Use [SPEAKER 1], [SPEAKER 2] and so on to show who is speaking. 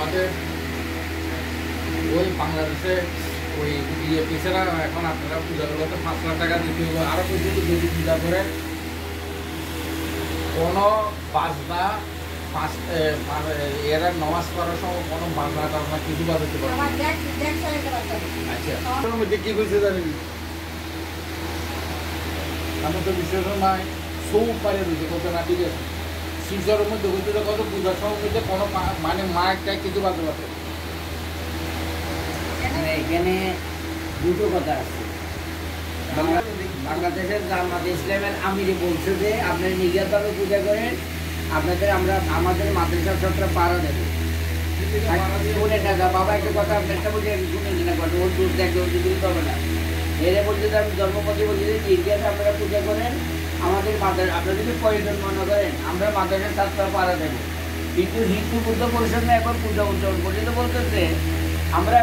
[SPEAKER 1] আমাদের ওই বাংলাদেশে ওই পিছেরা এখন আপনারা পূজাগুলোতে 5 লাখ টাকা দিতে হবে। আরো পর্যন্ত যদি পূজা করেন কোনো বাজনা এরা নমাজ পড়ার সময় কোনো বাজনা টাজনা কিছু বাজাতে পারবে না। আচ্ছা মধ্যে কি কইছে জানেন, আমার তো বিশেষণ নাই, সৌ পারে রয়েছে কত না, ঠিক আছে। শিবচরের মধ্যে হইতে কত পূজার সময় মধ্যে কোনো মানে মা একটা কিছু বাজতে পারবে।
[SPEAKER 2] এখানে দুটো কথা আছে। বাংলাদেশের জামাতে ইসলামের আমিরে বলছে যে আপনারা নির্ঘাতভাবে পূজা করেন, আমাদের মাদ্রাসা ছাত্ররা পাড়া দেবে। বাবা একটা কথা আপনারটা বলছে শুনে না, ওর দূর দেখবে, ওর দিকে হবে না। এরা বলছে যে আমি জন্মপতি বলছি যে নির্ঘাতে আপনারা পূজা করেন, আমাদের মাদ্রাসা আপনারা যদি প্রয়োজন মনে করেন আমরা মাদ্রাসার ছাত্ররা পাড়া দেবো। কিন্তু হিন্দু বুদ্ধ পরিষদ এখন পূজা উদযাপন পর্যন্ত বলতেছে আমরা